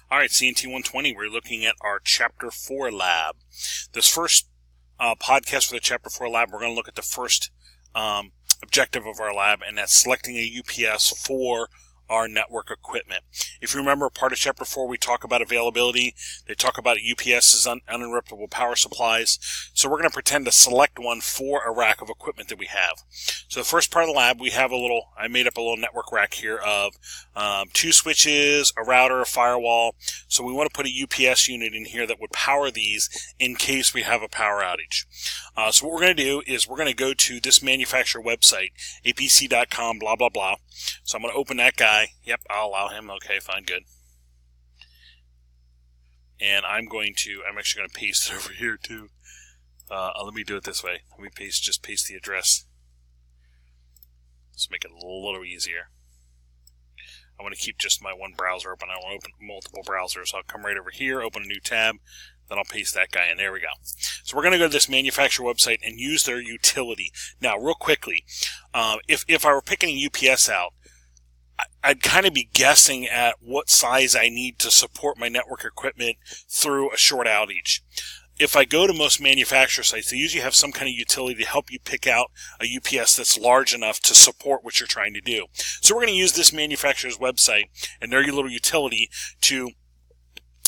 Alright, CNT120, we're looking at our Chap4Lab. This first podcast for the Chap4Lab, we're going to look at the first objective of our lab, and that's selecting a UPS for our network equipment. If you remember, part of Chapter 4, we talk about availability. They talk about UPS's uninterruptible power supplies. So we're going to pretend to select one for a rack of equipment that we have. So the first part of the lab, we have I made up a little network rack here of 2 switches, a router, a firewall. So we want to put a UPS unit in here that would power these in case we have a power outage. So what we're going to do is we're going to go to this manufacturer website, apc.com, blah, blah, blah. So I'm going to open that guy. Yep, I'll allow him. Okay, fine, good. And I'm actually going to paste it over here too. Let me do it this way. Let me just paste the address. Let's make it a little easier. I want to keep just my one browser open. I don't want to open multiple browsers. So I'll come right over here, open a new tab, then I'll paste that guy in. There we go. So we're going to go to this manufacturer website and use their utility. Now, real quickly, if I were picking a UPS out, I'd kind of be guessing at what size I need to support my network equipment through a short outage. If I go to most manufacturer sites, they usually have some kind of utility to help you pick out a UPS that's large enough to support what you're trying to do. So we're going to use this manufacturer's website and their little utility to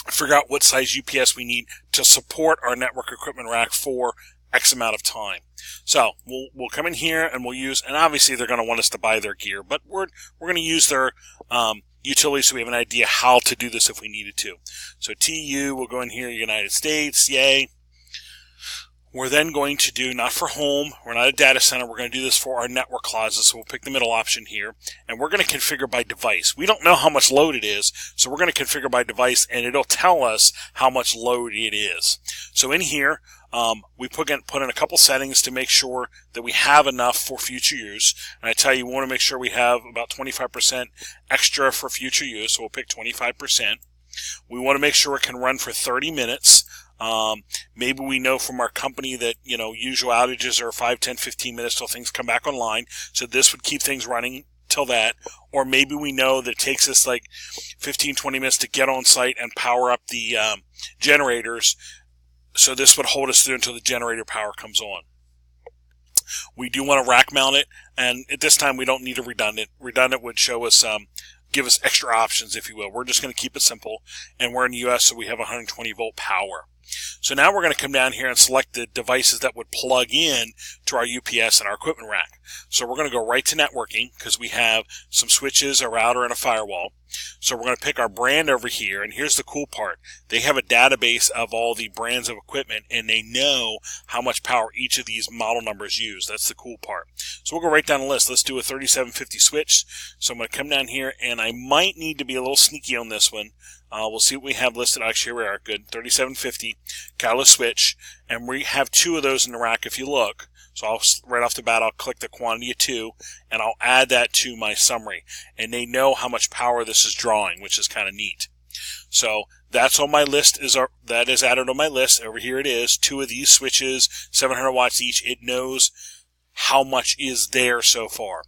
figure out what size UPS we need to support our network equipment rack for X amount of time. So we'll come in here and we'll use, and obviously they're going to want us to buy their gear, but we're going to use their utility so we have an idea how to do this if we needed to. So TU, we'll go in here, United States, yay. We're then going to do, not for home, we're not a data center, we're going to do this for our network closet, so we'll pick the middle option here, and we're going to configure by device. We don't know how much load it is, so we're going to configure by device, and it'll tell us how much load it is. So in here, we put in a couple settings to make sure that we have enough for future use. And I tell you, we want to make sure we have about 25% extra for future use, so we'll pick 25%. We want to make sure it can run for 30 minutes. Maybe we know from our company that, usual outages are 5, 10, 15 minutes till things come back online. So this would keep things running till that. Or maybe we know that it takes us like 15, 20 minutes to get on site and power up the generators. So this would hold us through until the generator power comes on. We do want to rack mount it, and at this time we don't need a redundant. Redundant would show us, give us extra options, if you will. We're just going to keep it simple, and we're in the US, so we have 120 volt power. So now we're going to come down here and select the devices that would plug in to our UPS and our equipment rack. So we're going to go right to networking because we have some switches, a router, and a firewall. So we're going to pick our brand over here, and here's the cool part. They have a database of all the brands of equipment, and they know how much power each of these model numbers use. That's the cool part. So we'll go right down the list. Let's do a 3750 switch. So I'm going to come down here, and I might need to be a little sneaky on this one. We'll see what we have listed. Actually, here we are. Good. 3750 catalyst switch, and we have 2 of those in the rack if you look. So right off the bat, I'll click the quantity of 2, and I'll add that to my summary. And they know how much power this is drawing, which is kind of neat. So that's on my list. That is added on my list. Over here it is. 2 of these switches, 700 watts each. It knows how much is there so far.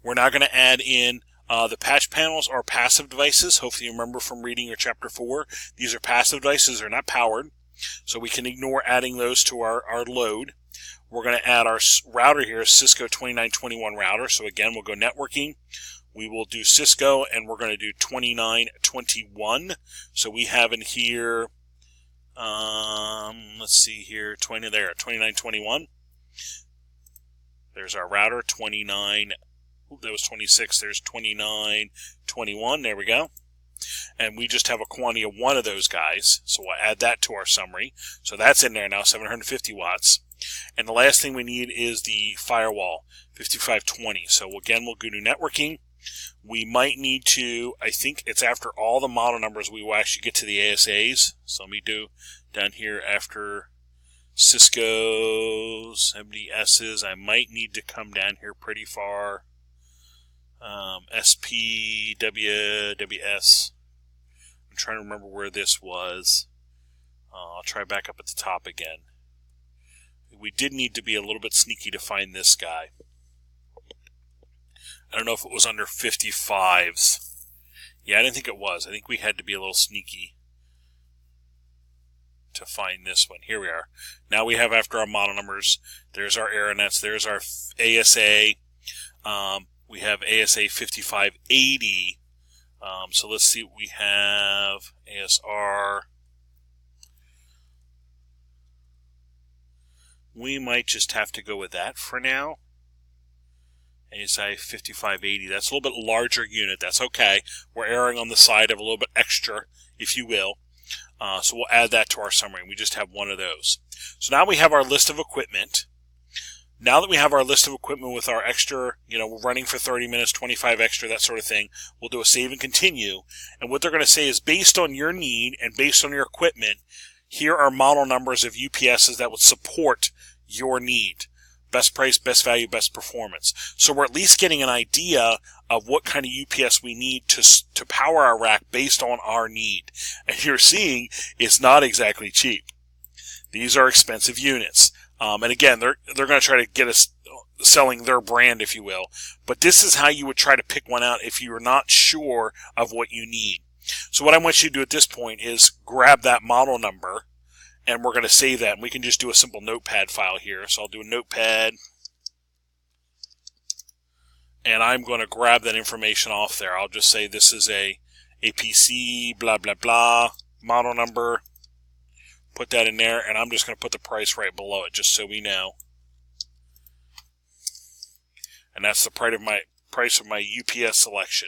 We're now going to add in the patch panels are passive devices. Hopefully you remember from reading your Chapter 4. These are passive devices. They're not powered. So we can ignore adding those to our load. We're going to add our router here, Cisco 2921 router. So again, we'll go networking. We will do Cisco, and we're going to do 2921. So we have in here, let's see here, 2921. There's our router, 29. That was 26. There's 2921. There we go. And we just have a quantity of 1 of those guys. So we'll add that to our summary. So that's in there now, 750 watts. And the last thing we need is the firewall, 5520. So again, we'll go to networking. We might need to, I think it's after all the model numbers we will actually get to the ASAs. So let me do down here after Cisco's MDSs. I might need to come down here pretty far. SPWWS. I'm trying to remember where this was. I'll try back up at the top again. We did need to be a little bit sneaky to find this guy. I don't know if it was under 55s. Yeah, I didn't think it was. I think we had to be a little sneaky. to find this one. Here we are. Now we have, after our model numbers, there's our Aeronets, there's our ASA. We have ASA 5580. So let's see what we have. ASR. We might just have to go with that for now. ASI 5580. That's a little bit larger unit. That's okay. We're erring on the side of a little bit extra, if you will. So we'll add that to our summary. We just have one of those. So now we have our list of equipment. Now that we have our list of equipment with our extra, we're running for 30 minutes, 25 extra, that sort of thing, we'll do a save and continue. And what they're going to say is, based on your need and based on your equipment, here are model numbers of UPSs that would support your need. Best price, best value, best performance. So we're at least getting an idea of what kind of UPS we need to power our rack based on our need. And you're seeing it's not exactly cheap. These are expensive units. And again, they're going to try to get us selling their brand, if you will. But this is how you would try to pick one out if you are not sure of what you need. So what I want you to do at this point is grab that model number, and we're going to save that. And we can just do a simple notepad file here. So I'll do a notepad, and I'm going to grab that information off there. I'll just say this is a APC, blah, blah, blah, model number. Put that in there, and I'm just going to put the price right below it, just so we know. And that's the price of my UPS selection.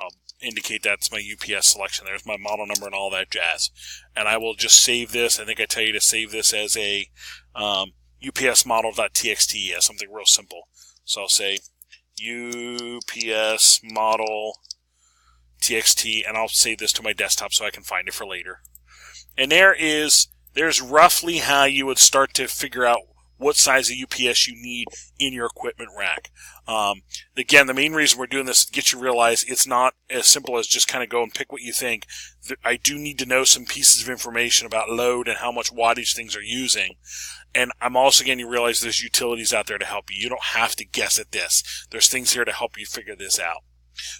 I'll indicate that's my UPS selection. There's my model number and all that jazz. And I will just save this. I think I tell you to save this as a UPS model.txt, as something real simple. So I'll say UPS model txt, and I'll save this to my desktop so I can find it for later. And there's roughly how you would start to figure out what size of UPS you need in your equipment rack. Again, the main reason we're doing this is to get you to realize it's not as simple as just kind of go and pick what you think. I do need to know some pieces of information about load and how much wattage things are using. And I'm also getting you to realize there's utilities out there to help you. You don't have to guess at this. There's things here to help you figure this out.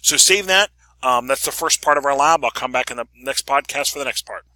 So save that. That's the first part of our lab. I'll come back in the next podcast for the next part.